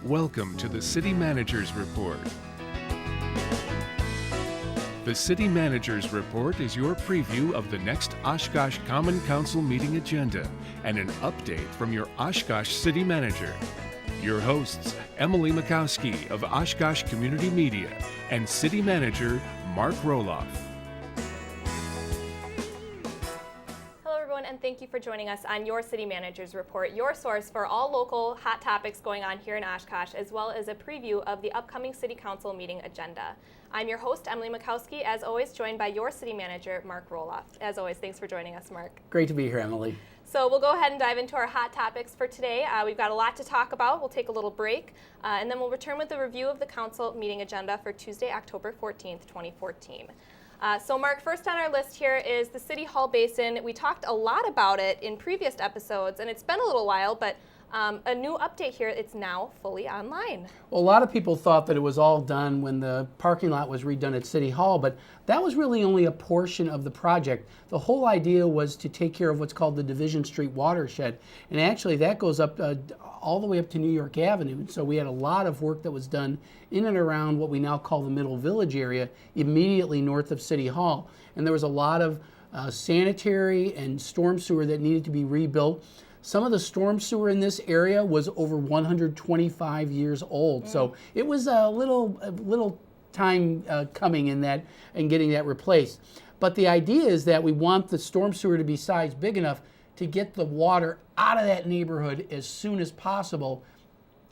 Welcome to the City Manager's Report. The City Manager's Report is your preview of the next Oshkosh Common Council meeting agenda and an update from your Oshkosh City Manager. Your hosts, Emily Makowski of Oshkosh Community Media and City Manager Mark Roloff. And thank you for joining us on your City Manager's Report, your source for all local hot topics going on here in Oshkosh, as well as a preview of the upcoming City Council meeting agenda. I'm your host, Emily Makowski, as always joined by your City Manager, Mark Roloff. As always, thanks for joining us, Mark. Great to be here, Emily. So we'll go ahead and dive into our hot topics for today. We've got a lot to talk about. We'll take a little break, and then we'll return with a review of the Council meeting agenda for Tuesday, October 14th, 2014. So Mark, first on our list here is the City Hall Basin. We talked a lot about it in previous episodes, and it's been a little while, but a new update here, it's now fully online. Well, a lot of people thought that it was all done when the parking lot was redone at City Hall, but that was really only a portion of the project. The whole idea was to take care of what's called the Division Street watershed, and actually that goes up all the way up to New York Avenue. So we had a lot of work that was done in and around what we now call the Middle Village area, immediately north of City Hall. And there was a lot of sanitary and storm sewer that needed to be rebuilt. Some of the storm sewer in this area was over 125 years old. So it was a little time coming in that and getting that replaced. But the idea is that we want the storm sewer to be sized big enough to get the water out of that neighborhood as soon as possible.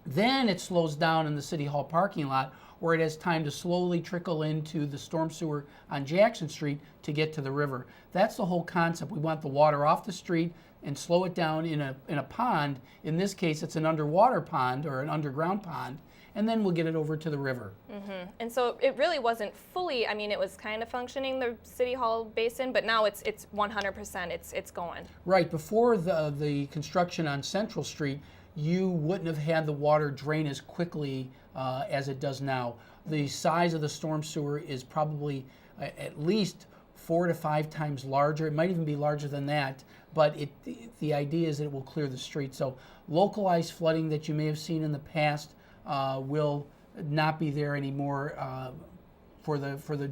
Then it slows down in the City Hall parking lot, where it has time to slowly trickle into the storm sewer on Jackson Street to get to the river. That's the whole concept. We want the water off the street and slow it down in a pond. In this case, it's an underwater pond or an underground pond, and then we'll get it over to the river. Mm-hmm. And so it really wasn't fully, I mean, it was kind of functioning, the City Hall Basin, but now it's 100%, it's going. Right, before the construction on Central Street, you wouldn't have had the water drain as quickly as it does now. The size of the storm sewer is probably at least 4 to 5 times larger. It might even be larger than that, but the idea is that it will clear the street. So localized flooding that you may have seen in the past will not be there anymore for the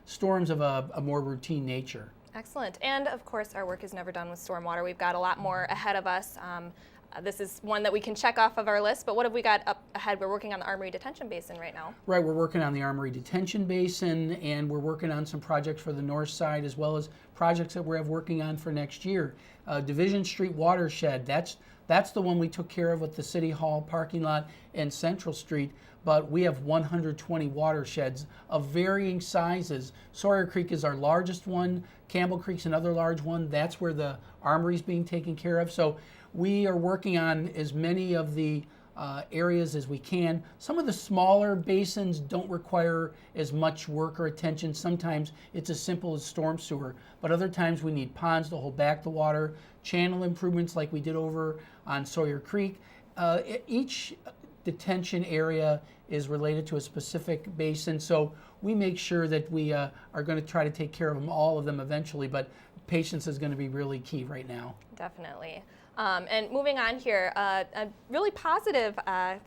storms of a more routine nature. Excellent. And of course, our work is never done with stormwater. We've got a lot more ahead of us. This is one that we can check off of our list, but what have we got up ahead? We're working on the Armory Detention Basin right now. Right, we're working on the Armory Detention Basin, and we're working on some projects for the north side, as well as projects that we're working on for next year. Division Street watershed, that's the one we took care of with the City Hall parking lot and Central Street, but we have 120 watersheds of varying sizes. Sawyer Creek is our largest one, Campbell Creek's another large one. That's where the Armory's being taken care of. So we are working on as many of the areas as we can. Some of the smaller basins don't require as much work or attention. Sometimes it's as simple as storm sewer, but other times we need ponds to hold back the water, channel improvements like we did over on Sawyer Creek. Each detention area is related to a specific basin, so we make sure that we are going to try to take care of them, all of them eventually, but patience is going to be really key right now. Definitely. And moving on here, a really positive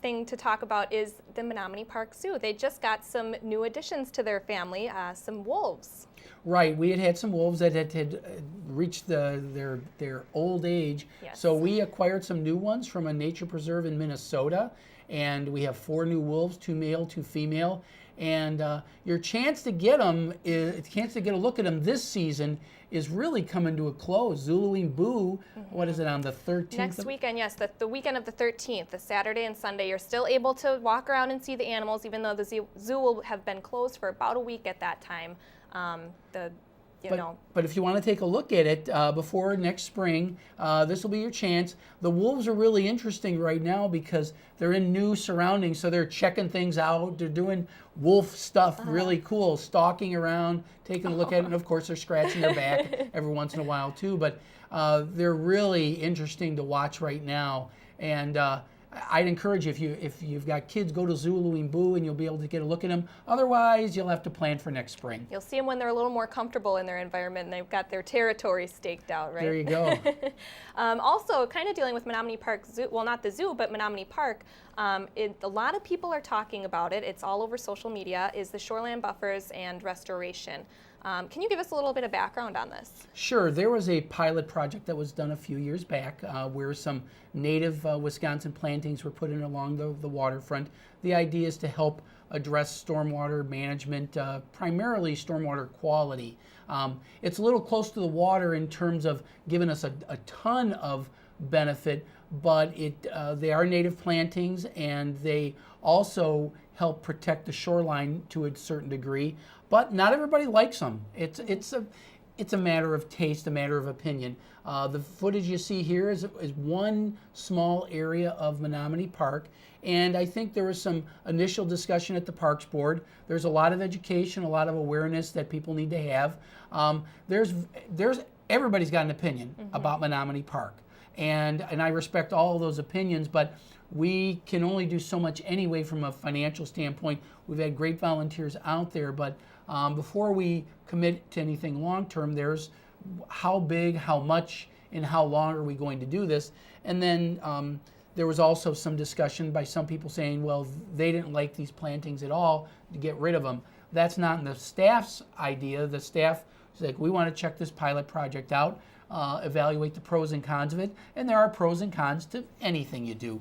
thing to talk about is the Menominee Park Zoo. They just got some new additions to their family, some wolves. Right, we had some wolves that had reached their old age. Yes. So we acquired some new ones from a nature preserve in Minnesota, and we have 4 new wolves, 2 male, 2 female. And your chance to get a look at them this season is really coming to a close. Zuluing Boo, what is it, on the 13th? Next weekend, yes, the weekend of the 13th, the Saturday and Sunday. You're still able to walk around and see the animals, even though the zoo will have been closed for about a week at that time. But if you want to take a look at it before next spring, this will be your chance. The wolves are really interesting right now because they're in new surroundings, so they're checking things out. They're doing wolf stuff, really cool, stalking around, taking a look at it, and of course they're scratching their back every once in a while too. But they're really interesting to watch right now, and I'd encourage you, if you've got kids, go to Zulu and Boo and you'll be able to get a look at them. Otherwise, you'll have to plan for next spring. You'll see them when they're a little more comfortable in their environment and they've got their territory staked out, right? There you go. Also, kind of dealing with Menominee Park Zoo, well, not the zoo, but Menominee Park, a lot of people are talking about it. It's all over social media, is the shoreland buffers and restoration. Can you give us a little bit of background on this? Sure. There was a pilot project that was done a few years back where some native Wisconsin plantings were put in along the waterfront. The idea is to help address stormwater management, primarily stormwater quality. It's a little close to the water in terms of giving us a ton of benefit, but they are native plantings and they also help protect the shoreline to a certain degree. But not everybody likes them. It's a matter of taste, a matter of opinion. The footage you see here is one small area of Menominee Park, and I think there was some initial discussion at the Parks Board. There's a lot of education, a lot of awareness that people need to have. Everybody's got an opinion about Menominee Park, and I respect all of those opinions, but we can only do so much anyway from a financial standpoint. We've had great volunteers out there, but before we commit to anything long-term, there's how big, how much, and how long are we going to do this? And then there was also some discussion by some people saying, well, they didn't like these plantings at all, to get rid of them. That's not in the staff's idea. The staff is like, we want to check this pilot project out, evaluate the pros and cons of it, and there are pros and cons to anything you do.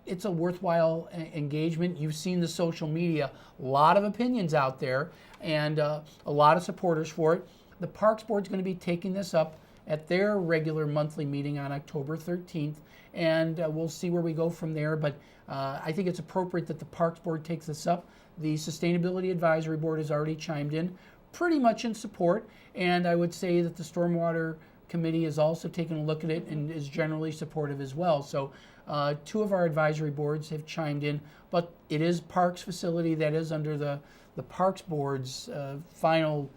It's a worthwhile engagement. You've seen the social media, a lot of opinions out there, and a lot of supporters for it. The Parks Board's going to be taking this up at their regular monthly meeting on October 13th, and we'll see where we go from there. But I think it's appropriate that the Parks Board takes this up. The Sustainability Advisory Board has already chimed in pretty much in support, and I would say that the Stormwater Committee has also taken a look at it and is generally supportive as well. So two of our advisory boards have chimed in, but it is Parks facility that is under the Parks Board's final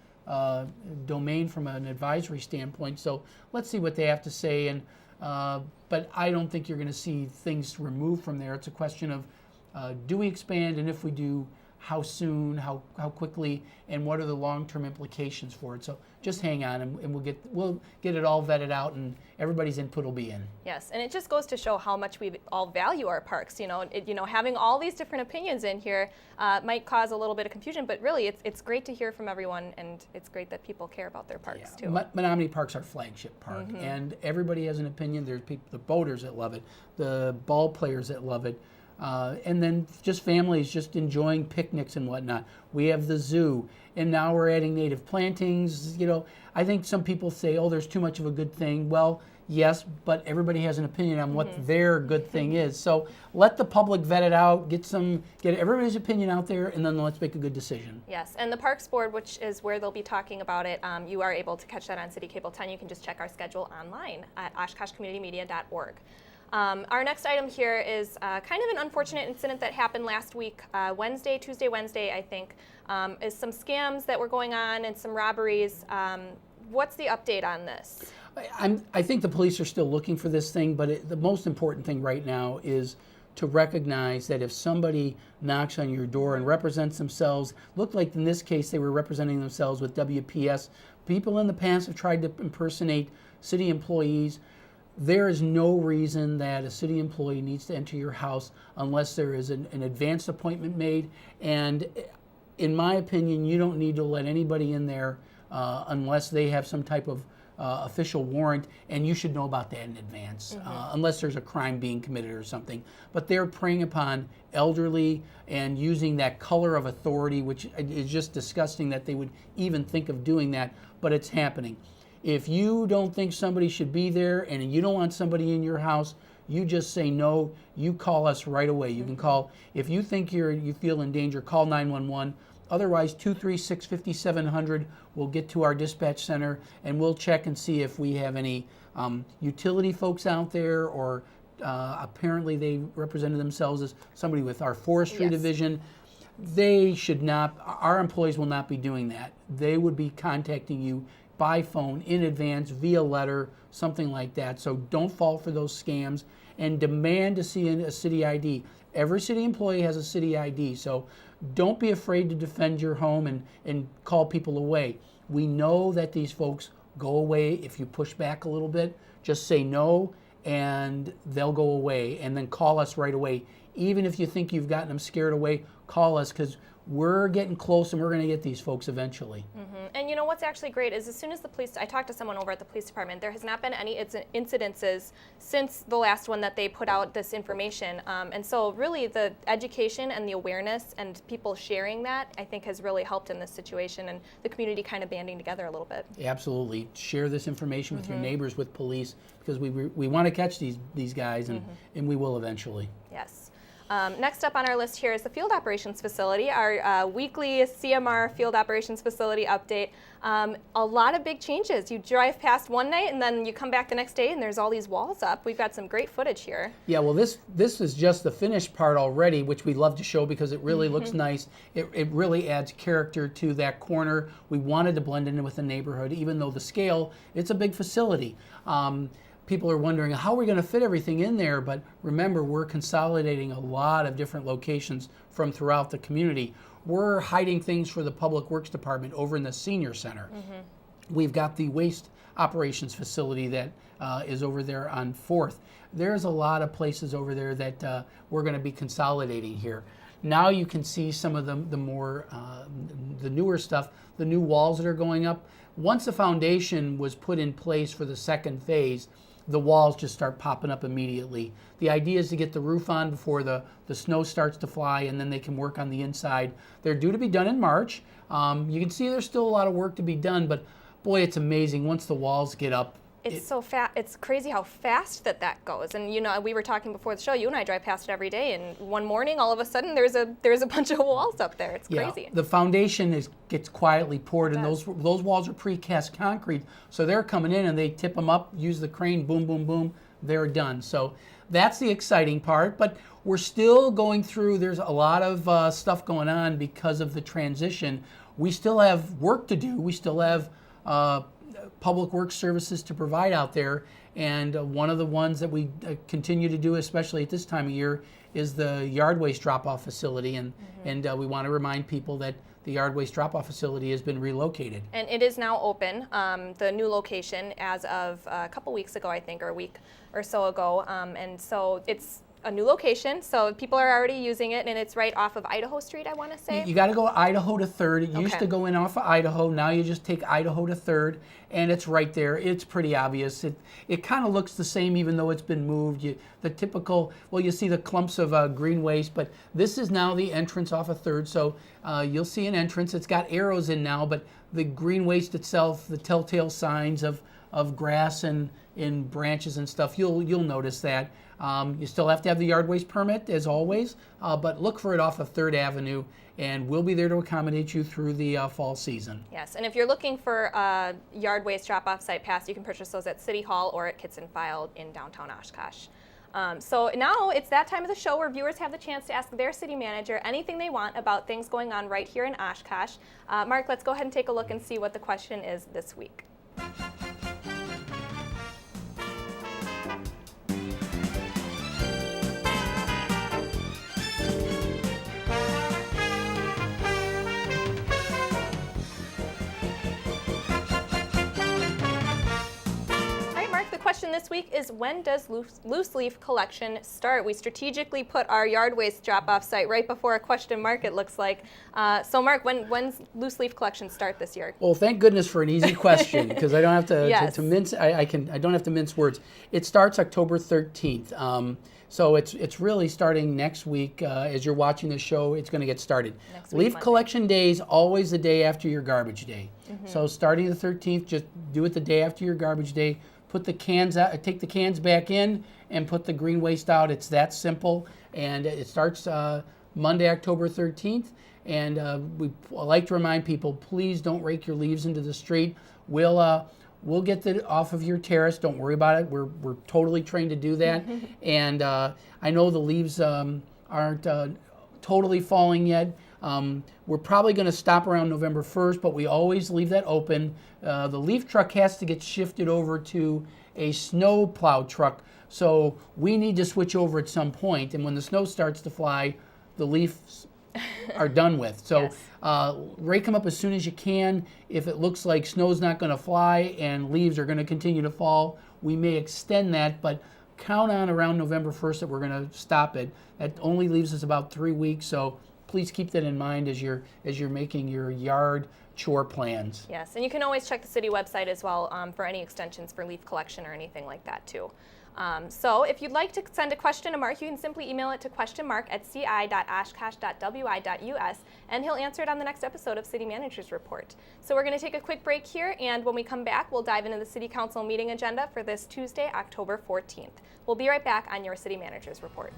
domain from an advisory standpoint. So let's see what they have to say. And but I don't think you're going to see things removed from there. It's a question of do we expand, and if we do, how soon, how quickly, and what are the long-term implications for it. So just hang on, and we'll get it all vetted out, and everybody's input will be in. Yes, and it just goes to show how much we all value our parks. Having all these different opinions in here might cause a little bit of confusion, but really it's great to hear from everyone, and it's great that people care about their parks too. Menominee Park's our flagship park, and everybody has an opinion. There's people, the boaters that love it, the ball players that love it, and then just families just enjoying picnics and whatnot. We have the zoo, and now we're adding native plantings. I think some people say, oh, there's too much of a good thing. Well, yes, but everybody has an opinion on what their good thing is. So let the public vet it out, get everybody's opinion out there, and then let's make a good decision. Yes, and the Parks Board, which is where they'll be talking about it, you are able to catch that on City Cable 10. You can just check our schedule online at oshkoshcommunitymedia.org. Our next item here is kind of an unfortunate incident that happened last week, Tuesday, Wednesday, I think, is some scams that were going on and some robberies. What's the update on this? I think the police are still looking for this thing, but the most important thing right now is to recognize that if somebody knocks on your door and represents themselves, looked like in this case they were representing themselves with WPS. People in the past have tried to impersonate city employees. There is no reason that a city employee needs to enter your house unless there is an advanced appointment made. And in my opinion, you don't need to let anybody in there unless they have some type of official warrant, and you should know about that in advance, unless there's a crime being committed or something. But they're preying upon elderly and using that color of authority, which is just disgusting that they would even think of doing that, but it's happening. If you don't think somebody should be there and you don't want somebody in your house, you just say no. You call us right away. You can call, if you think you feel in danger, call 911. Otherwise, 236-5700 will get to our dispatch center, and we'll check and see if we have any utility folks out there, or apparently they represented themselves as somebody with our forestry division. They should not, our employees will not be doing that. They would be contacting you by phone, in advance, via letter, something like that. So don't fall for those scams, and demand to see a city ID. Every city employee has a city ID, so don't be afraid to defend your home and call people away. We know that these folks go away if you push back a little bit. Just say no, and they'll go away, and then call us right away. Even if you think you've gotten them scared away, call us, because we're getting close and we're going to get these folks eventually. And you know what's actually great is as soon as the police, I talked to someone over at the police department, there has not been any incidences since the last one that they put out this information. And so really the education and the awareness and people sharing that, I think, has really helped in this situation, and the community kind of banding together a little bit. Absolutely. Share this information with your neighbors, with police, because we want to catch these guys, and we will eventually. Yes. Next up on our list here is the Field Operations Facility, our weekly CMR Field Operations Facility update. A lot of big changes. You drive past one night and then you come back the next day and there's all these walls up. We've got some great footage here. Yeah, well, this is just the finished part already, which we love to show because it really looks nice. It really adds character to that corner. We wanted to blend in with the neighborhood, even though the scale, it's a big facility. People are wondering how we're going to fit everything in there, but remember, we're consolidating a lot of different locations from throughout the community. We're hiding things for the Public Works Department over in the Senior Center. We've got the Waste Operations Facility that is over there on 4th. There's a lot of places over there that we're going to be consolidating here. Now you can see some of the more, the newer stuff, the new walls that are going up. Once the foundation was put in place for the second phase, the walls just start popping up immediately. The idea is to get the roof on before the snow starts to fly, and then they can work on the inside. They're due to be done in March. You can see there's still a lot of work to be done, but boy, it's amazing once the walls get up. It's so fast. It's crazy how fast that goes. And you know, we were talking before the show. You and I drive past it every day, and one morning, all of a sudden, there's a bunch of walls up there. It's crazy. The foundation gets quietly poured, and those walls are precast concrete. So they're coming in, and they tip them up, use the crane, boom, boom, boom. They're done. So that's the exciting part. But we're still going through. There's a lot of stuff going on because of the transition. We still have work to do. We still have public works services to provide out there, and one of the ones that we continue to do, especially at this time of year, is the yard waste drop-off facility, and we want to remind people that the yard waste drop-off facility has been relocated. And it is now open, the new location, as of a couple weeks ago, I think, or a week or so ago, and so it's a new location, so people are already using it, and it's right off of Idaho Street, I want to say. You got to go Idaho to 3rd. It used to go in off of Idaho. Now you just take Idaho to 3rd, and it's right there. It's pretty obvious. It kind of looks the same, even though it's been moved. The typical, well, you see the clumps of green waste, but this is now the entrance off of 3rd, so you'll see an entrance. It's got arrows in now, but the green waste itself, the telltale signs of grass and in branches and stuff, you'll notice that. You still have to have the yard waste permit, as always, but look for it off of 3rd Avenue, and we'll be there to accommodate you through the fall season. Yes, and if you're looking for a yard waste drop-off site pass, you can purchase those at City Hall or at Kits and File in downtown Oshkosh. So now it's that time of the show where viewers have the chance to ask their city manager anything they want about things going on right here in Oshkosh. Mark, let's go ahead and take a look and see what the question is this week. This week is, when does loose leaf collection start? We strategically put our yard waste drop-off site right before a question mark, it looks like. So Mark, when's loose leaf collection start this year? Well, thank goodness for an easy question, because I don't have to mince. I don't have to mince words. It starts October 13th. So it's really starting next week. As you're watching the show, it's going to get started. Leaf collection day is always the day after your garbage day. So starting the 13th, just do it the day after your garbage day. Put the cans out, take the cans back in, and put the green waste out. It's that simple, and it starts Monday, October 13th. And we like to remind people, please don't rake your leaves into the street. We'll get it off of your terrace. Don't worry about it. We're totally trained to do that. And I know the leaves aren't totally falling yet. We're probably going to stop around November 1st, but we always leave that open. The leaf truck has to get shifted over to a snow plow truck, so we need to switch over at some point. And when the snow starts to fly, the leaves are done with. So Yes. rake them up as soon as you can. If it looks like snow's not going to fly and leaves are going to continue to fall, we may extend that, but count on around November 1st that we're going to stop it. That only leaves us about 3 weeks, so please keep that in mind as you're making your yard chore plans. Yes, and you can always check the city website as well for any extensions for leaf collection or anything like that too. So if you'd like to send a question to Mark, you can simply email it to questionmark@ci.oshkosh.wi.us, and he'll answer it on the next episode of City Manager's Report. So we're going to take a quick break here, and when we come back, we'll dive into the City Council meeting agenda for this Tuesday, October 14th. We'll be right back on your City Manager's Report.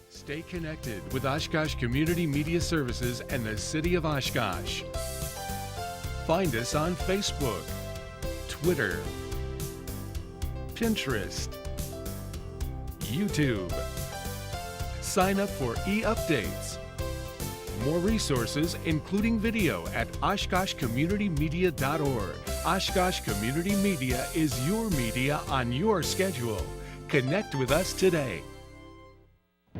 Stay connected with Oshkosh Community Media Services and the City of Oshkosh. Find us on Facebook, Twitter, Pinterest, YouTube. Sign up for e-updates. More resources, including video, at OshkoshCommunityMedia.org. Oshkosh Community Media is your media on your schedule. Connect with us today.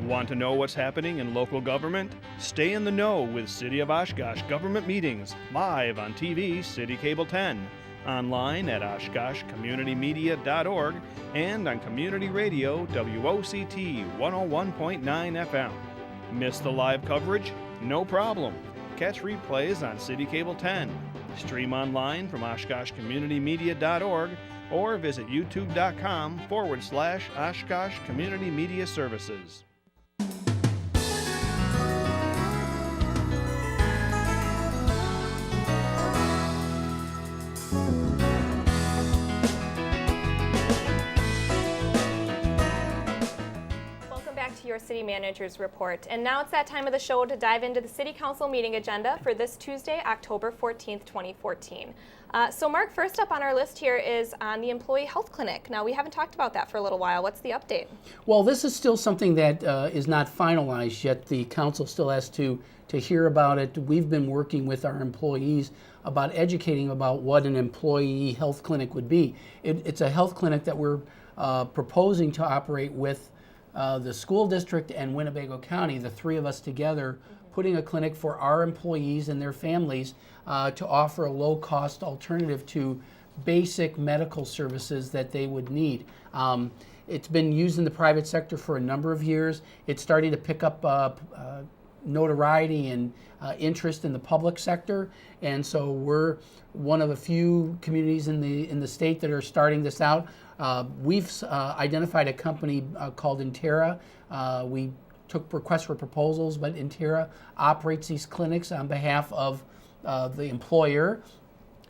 Want to know what's happening in local government? Stay in the know with City of Oshkosh government meetings, live on TV, City Cable 10, online at OshkoshCommunityMedia.org, and on Community Radio WOCT 101.9 FM. Miss the live coverage? No problem. Catch replays on City Cable 10. Stream online from OshkoshCommunityMedia.org or visit youtube.com/Oshkosh Community Media Services. Your City Manager's Report. And now it's that time of the show to dive into the City Council meeting agenda for this Tuesday, October 14th, 2014. So Mark, first up on our list here is on the Employee Health Clinic. Now, we haven't talked about that for a little while. What's the update? Well, this is still something that is not finalized yet. The council still has to hear about it. We've been working with our employees about educating about what an employee health clinic would be. It's a health clinic that we're proposing to operate with the school district and Winnebago County, the three of us together, putting a clinic for our employees and their families to offer a low-cost alternative to basic medical services that they would need. It's been used in the private sector for a number of years. It's starting to pick up notoriety and interest in the public sector, and so we're one of a few communities in the state that are starting this out. We've identified a company called Intera. We took requests for proposals, but Intera operates these clinics on behalf of the employer,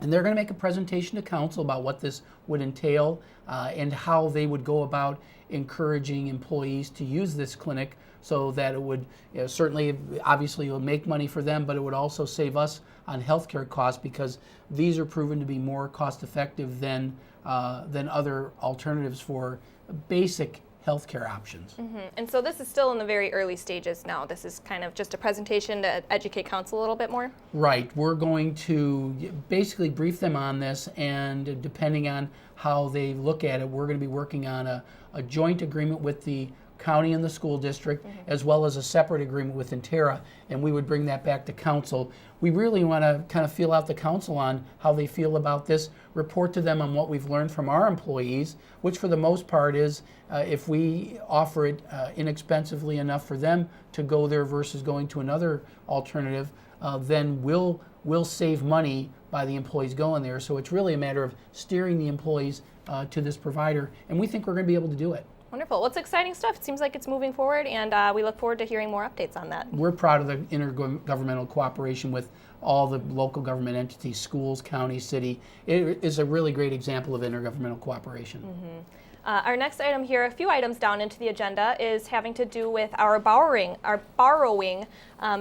and they're going to make a presentation to council about what this would entail and how they would go about encouraging employees to use this clinic so that it would certainly, obviously, it would make money for them, but it would also save us on healthcare costs because these are proven to be more cost effective than other alternatives for basic healthcare options. Mm-hmm. And so this is still in the very early stages now. This is kind of just a presentation to educate council a little bit more? Right. We're going to basically brief them on this, and depending on how they look at it, we're going to be working on a joint agreement with the county and the school district, as well as a separate agreement with Intera, and we would bring that back to council. We really want to kind of feel out the council on how they feel about this, report to them on what we've learned from our employees, which for the most part is if we offer it inexpensively enough for them to go there versus going to another alternative, then we'll save money by the employees going there. So it's really a matter of steering the employees to this provider, and we think we're going to be able to do it. Wonderful. Well, it's exciting stuff. It seems like it's moving forward, and we look forward to hearing more updates on that. We're proud of the intergovernmental cooperation with all the local government entities, schools, county, city. It is a really great example of intergovernmental cooperation. Our next item here, a few items down into the agenda, is having to do with our borrowing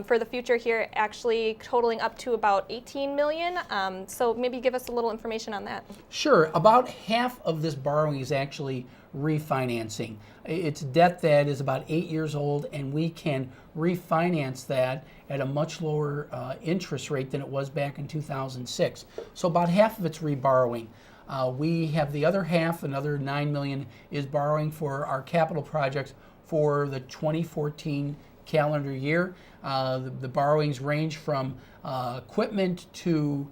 for the future here, actually totaling up to about 18 million. So maybe give us a little information on that. Sure. About half of this borrowing is actually refinancing. It's debt that is about 8 years old, and we can refinance that at a much lower interest rate than it was back in 2006. So about half of it's reborrowing. We have the other half, another 9 million, is borrowing for our capital projects for the 2014 calendar year. The borrowings range from equipment to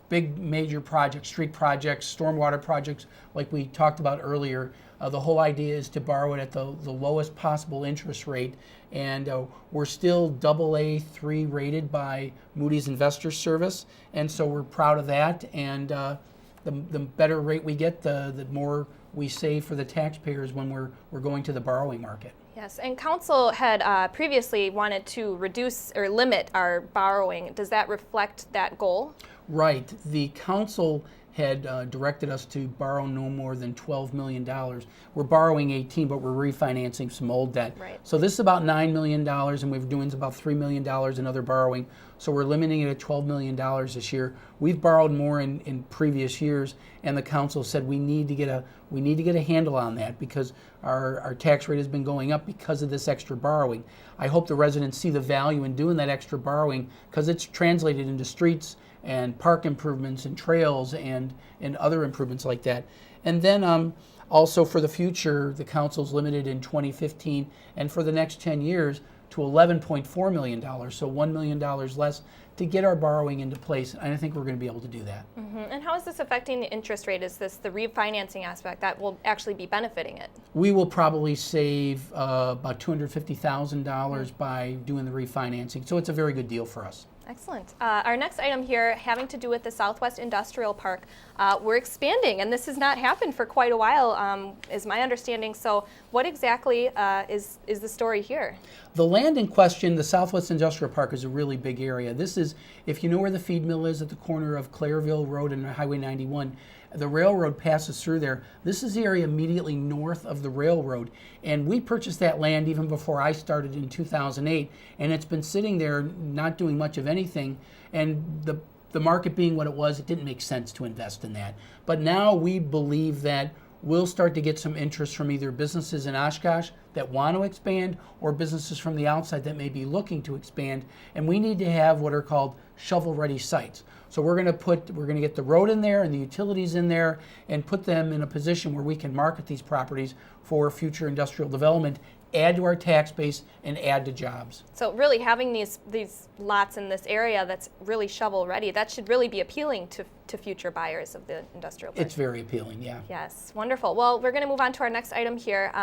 big major projects, street projects, stormwater projects, like we talked about earlier. The whole idea is to borrow it at the lowest possible interest rate. And we're still AA3 rated by Moody's Investor Service. And so we're proud of that. And the better rate we get, the more we save for the taxpayers when we're going to the borrowing market. Yes, and Council had previously wanted to reduce or limit our borrowing. Does that reflect that goal? Right. The Council had directed us to borrow no more than $12 million. We're borrowing 18, but we're refinancing some old debt. Right. So this is about $9 million, and we're doing about $3 million in other borrowing. So we're limiting it at $12 million this year. We've borrowed more in previous years, and the Council said we need to get a handle on that because our tax rate has been going up because of this extra borrowing. I hope the residents see the value in doing that extra borrowing because it's translated into streets and park improvements and trails and other improvements like that. And then also for the future, the Council's limited in 2015 and for the next 10 years to $11.4 million, so $1 million less to get our borrowing into place. And I think we're going to be able to do that. Mm-hmm. And how is this affecting the interest rate? Is this the refinancing aspect that will actually be benefiting it? We will probably save about $250,000 by doing the refinancing, so it's a very good deal for us. Excellent. Our next item here having to do with the Southwest Industrial Park. We're expanding, and this has not happened for quite a while, is my understanding. So what exactly is the story here? The land in question, the Southwest Industrial Park, is a really big area. This is, if you know where the feed mill is at the corner of Clareville Road and Highway 91, the railroad passes through there. This is the area immediately north of the railroad. And we purchased that land even before I started in 2008. And it's been sitting there not doing much of anything. And the market being what it was, it didn't make sense to invest in that. But now we believe that we'll start to get some interest from either businesses in Oshkosh that want to expand or businesses from the outside that may be looking to expand. And we need to have what are called shovel-ready sites. So we're going to get the road in there and the utilities in there and put them in a position where we can market these properties for future industrial development, add to our tax base, and add to jobs. So really having these lots in this area that's really shovel ready, that should really be appealing to future buyers of the industrial park. It's very appealing, yeah. Yes, wonderful. Well, we're going to move on to our next item here,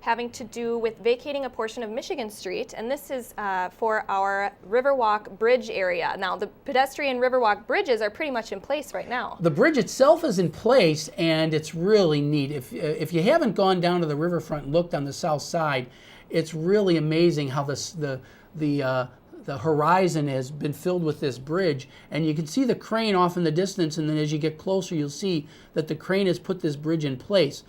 having to do with vacating a portion of Michigan Street, and this is for our Riverwalk Bridge area. Now, the pedestrian Riverwalk bridges are pretty much in place right now. The bridge itself is in place, and it's really neat. If you haven't gone down to the riverfront and looked on the south side, it's really amazing how the horizon has been filled with this bridge, and you can see the crane off in the distance, and then as you get closer you'll see that the crane has put this bridge in place.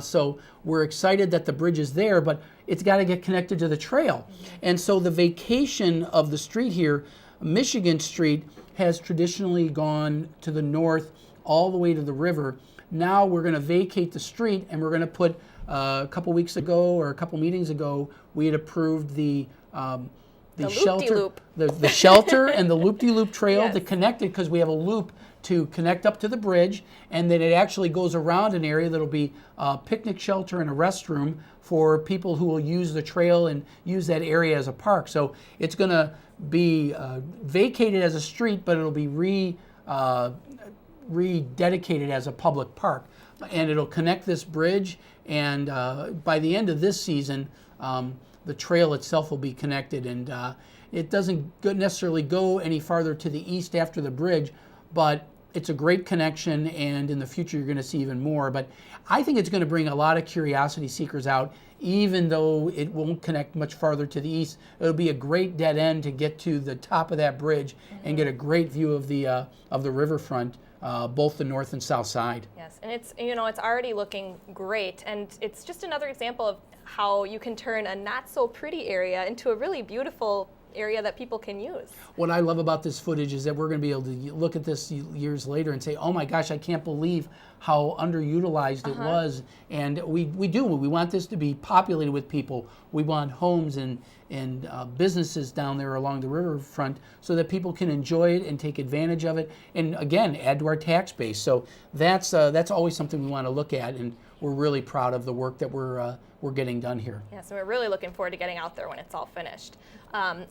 So we're excited that the bridge is there, but it's got to get connected to the trail. And so the vacation of the street here, Michigan Street, has traditionally gone to the north all the way to the river. Now we're going to vacate the street, and we're going to put, a couple weeks ago or a couple meetings ago, we had approved the shelter, the shelter and the loop-de-loop trail yes. to connect it, because we have a loop to connect up to the bridge, and then it actually goes around an area that'll be a picnic shelter and a restroom for people who will use the trail and use that area as a park. So it's going to be vacated as a street, but it'll be rededicated as a public park, and it'll connect this bridge. And by the end of this season, the trail itself will be connected, and it doesn't necessarily go any farther to the east after the bridge, but it's a great connection, and in the future you're going to see even more. But I think it's going to bring a lot of curiosity seekers out, even though it won't connect much farther to the east. It'll be a great dead end to get to the top of that bridge and get a great view of the riverfront both the north and south side. Yes, and it's already looking great, and it's just another example of how you can turn a not so pretty area into a really beautiful area that people can use. What I love about this footage is that we're going to be able to look at this years later and say, oh my gosh, I can't believe how underutilized it was. And we want this to be populated with people. We want homes and businesses down there along the riverfront so that people can enjoy it and take advantage of it, and again, add to our tax base. So that's always something we want to look at, and we're really proud of the work that we're getting done here. Yeah, so we're really looking forward to getting out there when it's all finished.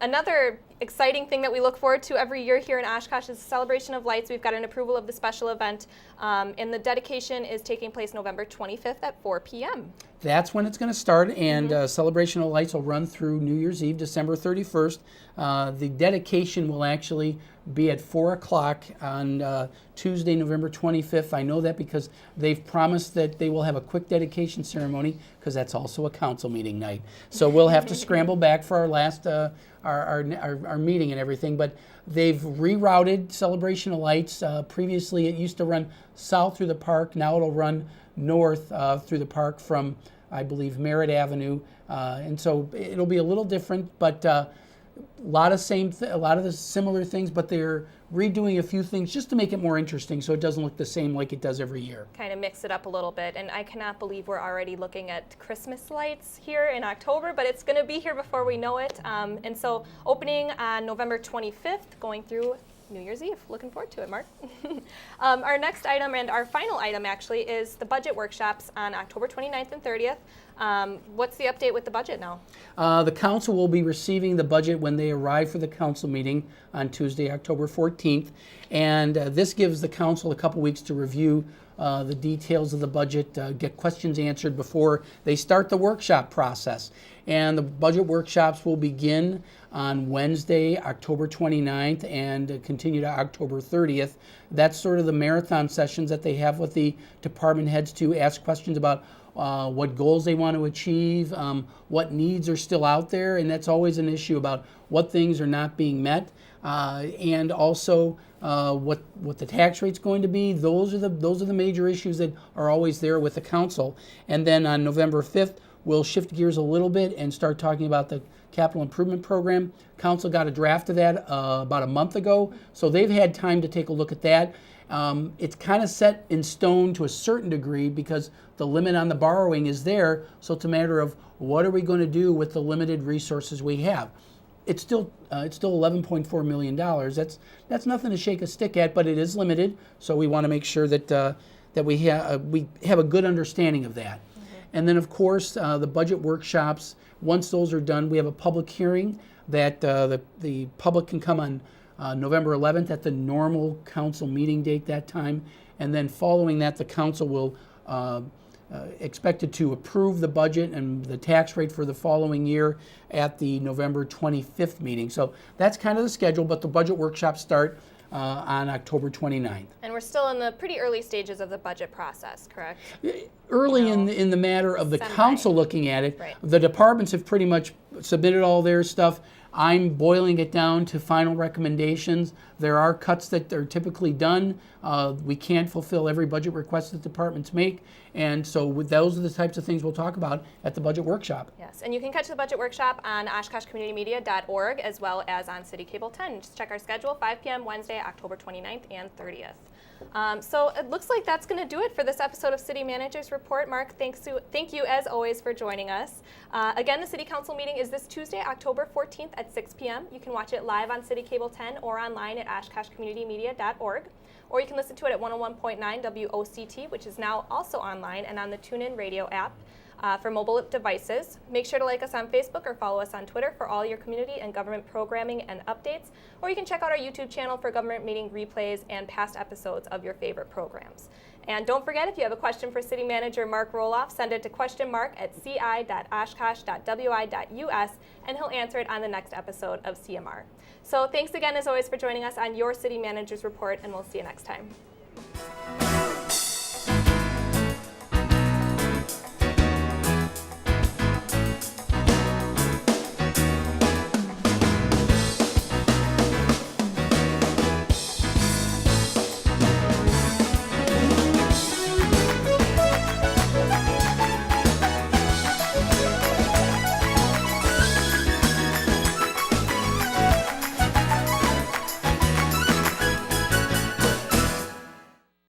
Another exciting thing that we look forward to every year here in Oshkosh is the Celebration of Lights. We've got an approval of the special event, and the dedication is taking place November 25th at 4 p.m. That's when it's going to start, and Celebration of Lights will run through New Year's Eve, December 31st. The dedication will actually be at 4 o'clock on Tuesday, November 25th. I know that because they've promised that they will have a quick dedication ceremony, because that's also a council meeting night. So we'll have to scramble back for our last our meeting and everything. But they've rerouted Celebration of Lights. Previously, it used to run south through the park. Now it'll run north through the park from, I believe, Merritt Avenue. And so it'll be a little different, but a lot of the similar things, but they're redoing a few things just to make it more interesting so it doesn't look the same like it does every year. Kind of mix it up a little bit, and I cannot believe we're already looking at Christmas lights here in October, but it's going to be here before we know it. And so opening on November 25th, going through New Year's Eve. Looking forward to it, Mark. Our next item, and our final item actually, is the budget workshops on October 29th and 30th. What's the update with the budget now? The council will be receiving the budget when they arrive for the council meeting on Tuesday, October 14th. And this gives the council a couple weeks to review the details of the budget, get questions answered before they start the workshop process. And the budget workshops will begin on Wednesday, October 29th, and continue to October 30th. That's sort of the marathon sessions that they have with the department heads to ask questions about what goals they want to achieve, what needs are still out there, and that's always an issue about what things are not being met, and also what the tax rate's going to be. Those are the major issues that are always there with the council. And then on November 5th, we'll shift gears a little bit and start talking about the capital improvement program. Council got a draft of that about a month ago, so they've had time to take a look at that. It's kind of set in stone to a certain degree because the limit on the borrowing is there, so it's a matter of what are we going to do with the limited resources we have. It's still $11.4 million. That's nothing to shake a stick at, but it is limited, so we want to make sure that we have a good understanding of that. And then, of course, the budget workshops, once those are done, we have a public hearing that the public can come on November 11th at the normal council meeting date that time. And then following that, the council will expected to approve the budget and the tax rate for the following year at the November 25th meeting. So that's kind of the schedule, but the budget workshops start on October 29th. And we're still in the pretty early stages of the budget process, correct? Early in the matter of the council looking at it. Right. The departments have pretty much submitted all their stuff. I'm boiling it down to final recommendations. There are cuts that are typically done. We can't fulfill every budget request that departments make. And so those are the types of things we'll talk about at the budget workshop. Yes, and you can catch the budget workshop on OshkoshCommunityMedia.org as well as on City Cable 10. Just check our schedule, 5 p.m. Wednesday, October 29th and 30th. So it looks like that's going to do it for this episode of City Manager's Report. Mark, thank you as always for joining us. Again, the City Council meeting is this Tuesday, October 14th at 6 p.m. You can watch it live on City Cable 10 or online at OshkoshCommunityMedia.org. Or you can listen to it at 101.9 WOCT, which is now also online and on the TuneIn Radio app for mobile devices. Make sure to like us on Facebook or follow us on Twitter for all your community and government programming and updates. Or you can check out our YouTube channel for government meeting replays and past episodes of your favorite programs. And don't forget, if you have a question for City Manager Mark Roloff, send it to questionmark@ci.oshkosh.wi.us, and he'll answer it on the next episode of CMR. So thanks again, as always, for joining us on your City Manager's Report, and we'll see you next time.